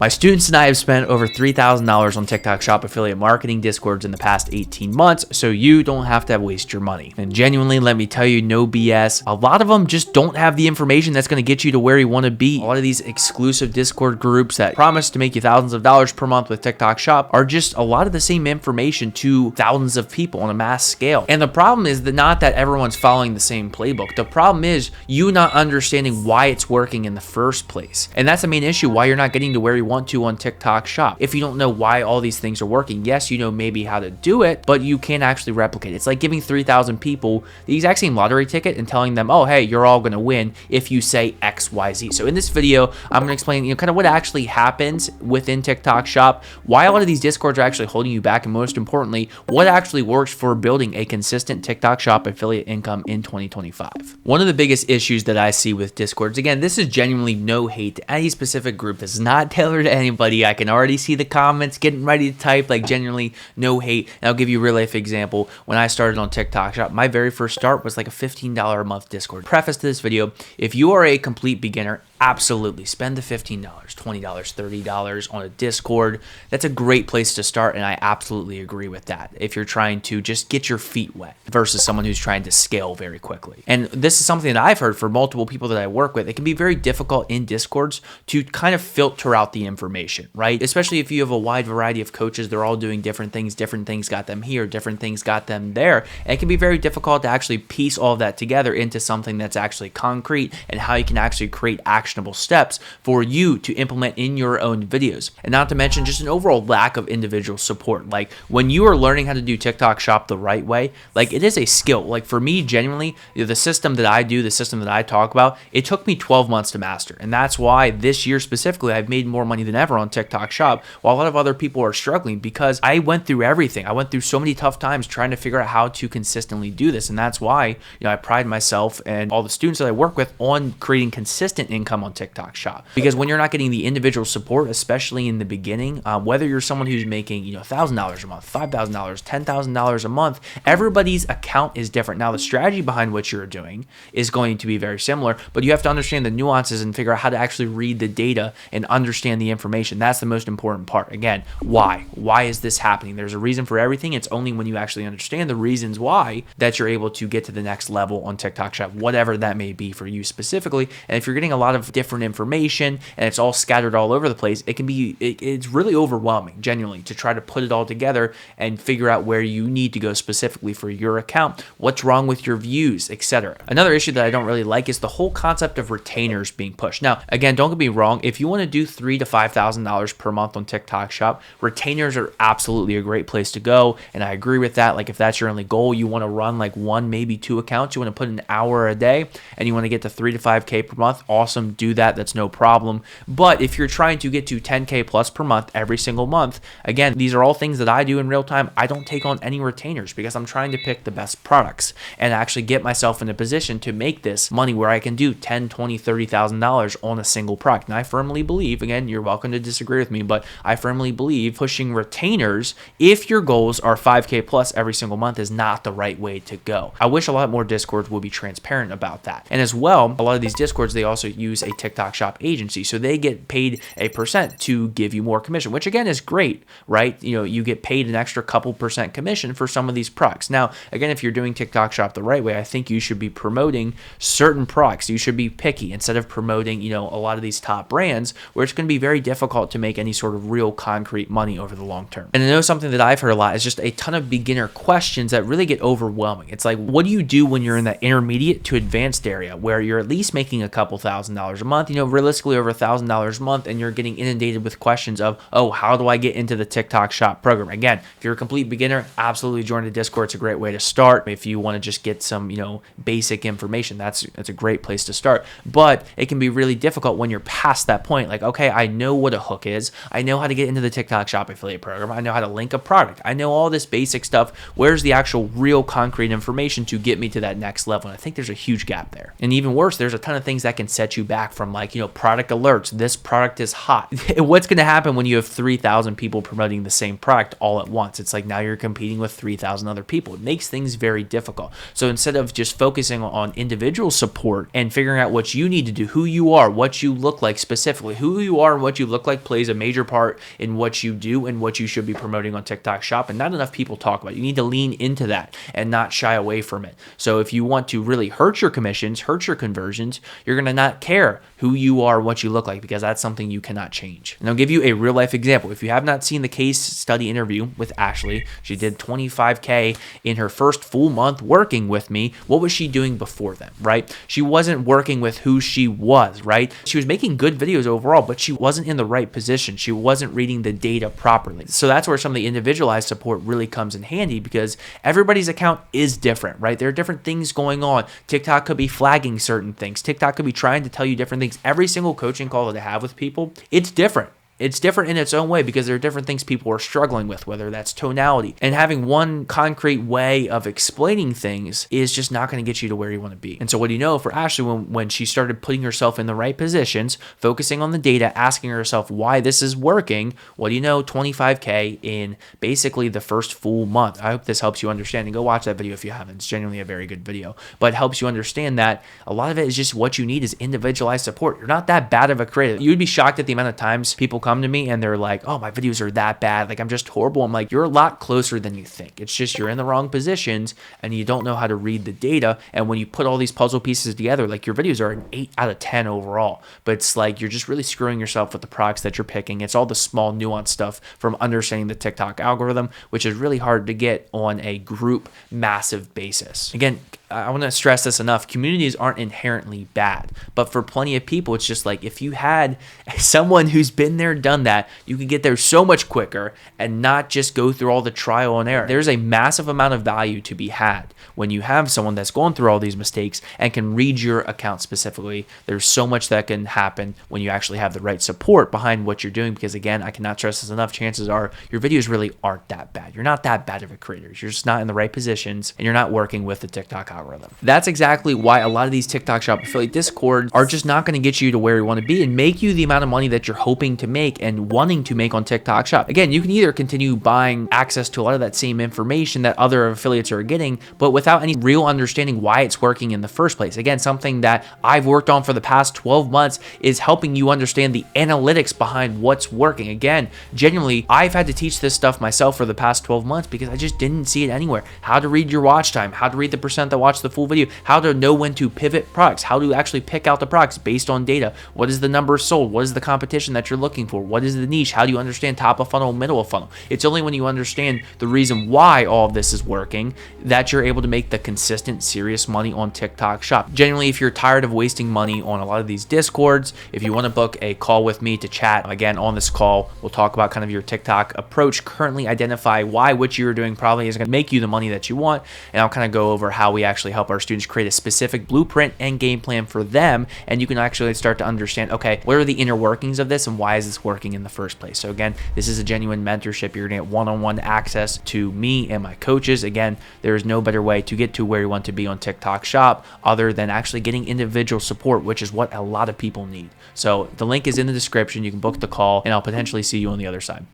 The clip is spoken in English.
My students and I have spent over $3,000 on TikTok Shop affiliate marketing discords in the past 18 months, so you don't have to waste your money. And genuinely, let me tell you, no BS. A lot of them just don't have the information that's going to get you to where you want to be. A lot of these exclusive Discord groups that promise to make you thousands of dollars per month with TikTok Shop are just a lot of the same information to thousands of people on a mass scale. And the problem is that not that everyone's following the same playbook. The problem is you not understanding why it's working in the first place. And that's the main issue, why you're not getting to where you want to on TikTok Shop. If you don't know why all these things are working, yes, you know maybe how to do it, but you can't actually replicate it. It's like giving 3,000 people the exact same lottery ticket and telling them, oh, hey, you're all going to win if you say X, Y, Z. So in this video, I'm going to explain, kind of what actually happens within TikTok Shop, why a lot of these discords are actually holding you back, and most importantly, what actually works for building a consistent TikTok Shop affiliate income in 2025. One of the biggest issues that I see with discords, again, this is genuinely no hate to any specific group. This is not tailored to anybody. I can already see the comments getting ready to type, like genuinely no hate. And I'll give you a real life example. When I started on TikTok Shop, my very first start was like a $15 a month Discord. Preface to this video, if you are a complete beginner, absolutely spend the $15, $20, $30 on a Discord. That's a great place to start, and I absolutely agree with that if you're trying to just get your feet wet versus someone who's trying to scale very quickly. And this is something that I've heard for multiple people that I work with. It can be very difficult in Discords to kind of filter out the information, right? Especially if you have a wide variety of coaches, they're all doing different things got them here, different things got them there. And it can be very difficult to actually piece all of that together into something that's actually concrete and how you can actually create actionable steps for you to implement in your own videos. And not to mention just an overall lack of individual support. Like when you are learning how to do TikTok Shop the right way, like it is a skill. Like for me, genuinely, the system that I do, the system that I talk about, it took me 12 months to master. And that's why this year specifically, I've made more money than ever on TikTok Shop, while a lot of other people are struggling, because I went through everything. I went through so many tough times trying to figure out how to consistently do this. And that's why, I pride myself and all the students that I work with on creating consistent income on TikTok Shop. Because when you're not getting the individual support, especially in the beginning, whether you're someone who's making, $1,000 a month, $5,000, $10,000 a month, everybody's account is different. Now, the strategy behind what you're doing is going to be very similar, but you have to understand the nuances and figure out how to actually read the data and understand the information. That's the most important part. Again, why? Why is this happening? There's a reason for everything. It's only when you actually understand the reasons why that you're able to get to the next level on TikTok Shop, whatever that may be for you specifically. And if you're getting a lot of different information and it's all scattered all over the place, it's really overwhelming, genuinely, to try to put it all together and figure out where you need to go specifically for your account, what's wrong with your views, etc. Another issue that I don't really like is the whole concept of retainers being pushed. Now, again, don't get me wrong, if you want to do $3,000 to $5,000 per month on TikTok Shop, retainers are absolutely a great place to go, and I agree with that. Like if that's your only goal, you want to run like one, maybe two accounts, you want to put an hour a day, and you want to get to 3 to 5K per month, awesome, do that. That's no problem. But if you're trying to get to 10K plus per month every single month, again, these are all things that I do in real time. I don't take on any retainers because I'm trying to pick the best products and actually get myself in a position to make this money where I can do $10,000, $20,000, $30,000 on a single product. And I firmly believe, again, you're welcome to disagree with me, but I firmly believe pushing retainers, if your goals are 5K plus every single month, is not the right way to go. I wish a lot more Discords would be transparent about that. And as well, a lot of these Discords, they also use a TikTok Shop agency. So they get paid a percent to give you more commission, which again is great, right? You get paid an extra couple percent commission for some of these products. Now, again, if you're doing TikTok Shop the right way, I think you should be promoting certain products. You should be picky instead of promoting, a lot of these top brands where it's going to be very difficult to make any sort of real concrete money over the long term. And I know something that I've heard a lot is just a ton of beginner questions that really get overwhelming. It's like, what do you do when you're in that intermediate to advanced area where you're at least making a couple $1,000s a month, realistically over $1,000 a month, and you're getting inundated with questions of, oh, how do I get into the TikTok Shop program? Again, if you're a complete beginner, absolutely join the Discord. It's a great way to start. If you want to just get some, basic information, that's a great place to start. But it can be really difficult when you're past that point. Like, okay, I know what a hook is. I know how to get into the TikTok Shop affiliate program. I know how to link a product. I know all this basic stuff. Where's the actual real concrete information to get me to that next level? And I think there's a huge gap there. And even worse, there's a ton of things that can set you back back from like, product alerts. This product is hot. What's going to happen when you have 3,000 people promoting the same product all at once? It's like now you're competing with 3,000 other people. It makes things very difficult. So instead of just focusing on individual support and figuring out what you need to do, who you are, what you look like specifically, who you are and what you look like plays a major part in what you do and what you should be promoting on TikTok Shop. And not enough people talk about it. You need to lean into that and not shy away from it. So if you want to really hurt your commissions, hurt your conversions, you're going to not care who you are, what you look like, because that's something you cannot change. And I'll give you a real life example. If you have not seen the case study interview with Ashley, she did 25K in her first full month working with me. What was she doing before then, right? She wasn't working with who she was, right? She was making good videos overall, but she wasn't in the right position. She wasn't reading the data properly. So that's where some of the individualized support really comes in handy, because everybody's account is different, right? There are different things going on. TikTok could be flagging certain things. TikTok could be trying to tell you different things. Every single coaching call that I have with people, it's different. It's different in its own way because there are different things people are struggling with, whether that's tonality. And having one concrete way of explaining things is just not going to get you to where you want to be. And so what do you know, for Ashley, when she started putting herself in the right positions, focusing on the data, asking herself why this is working, what do you know, 25K in basically the first full month. I hope this helps you understand, and go watch that video if you haven't. It's genuinely a very good video, but it helps you understand that a lot of it is just what you need is individualized support. You're not that bad of a creator. You'd be shocked at the amount of times people come to me and they're like, oh, my videos are that bad, like I'm just horrible. I'm like, you're a lot closer than you think. It's just you're in the wrong positions and you don't know how to read the data. And when you put all these puzzle pieces together, like your videos are an 8 out of 10 overall, but it's like you're just really screwing yourself with the products that you're picking. It's all the small nuanced stuff from understanding the TikTok algorithm, which is really hard to get on a group massive basis. Again, I want to stress this enough. Communities aren't inherently bad, but for plenty of people, it's just like if you had someone who's been there, done that, you could get there so much quicker and not just go through all the trial and error. There's a massive amount of value to be had when you have someone that's going through all these mistakes and can read your account specifically. There's so much that can happen when you actually have the right support behind what you're doing, because again, I cannot stress this enough. Chances are your videos really aren't that bad. You're not that bad of a creator. You're just not in the right positions and you're not working with the TikTok algorithm. That's exactly why a lot of these TikTok Shop affiliate Discord are just not going to get you to where you want to be and make you the amount of money that you're hoping to make and wanting to make on TikTok Shop. Again, you can either continue buying access to a lot of that same information that other affiliates are getting, but without any real understanding why it's working in the first place. Again, something that I've worked on for the past 12 months is helping you understand the analytics behind what's working. Again, genuinely, I've had to teach this stuff myself for the past 12 months because I just didn't see it anywhere. How to read your watch time, how to read the percent that watch the full video, how to know when to pivot products, how to actually pick out the products based on data. What is the number sold? What is the competition that you're looking for? What is the niche? How do you understand top of funnel, middle of funnel? It's only when you understand the reason why all of this is working that you're able to make the consistent, serious money on TikTok Shop. Generally, if you're tired of wasting money on a lot of these Discords, if you want to book a call with me to chat, again, on this call, we'll talk about kind of your TikTok approach, currently identify why what you're doing probably isn't going to make you the money that you want, and I'll kind of go over how we actually help our students create a specific blueprint and game plan for them, and you can actually start to understand, okay, what are the inner workings of this and why is this working in the first place? So again, this is a genuine mentorship. You're gonna get one-on-one access to me and my coaches. Again, there is no better way to get to where you want to be on TikTok Shop other than actually getting individual support, which is what a lot of people need. So the link is in the description. You can book the call and I'll potentially see you on the other side.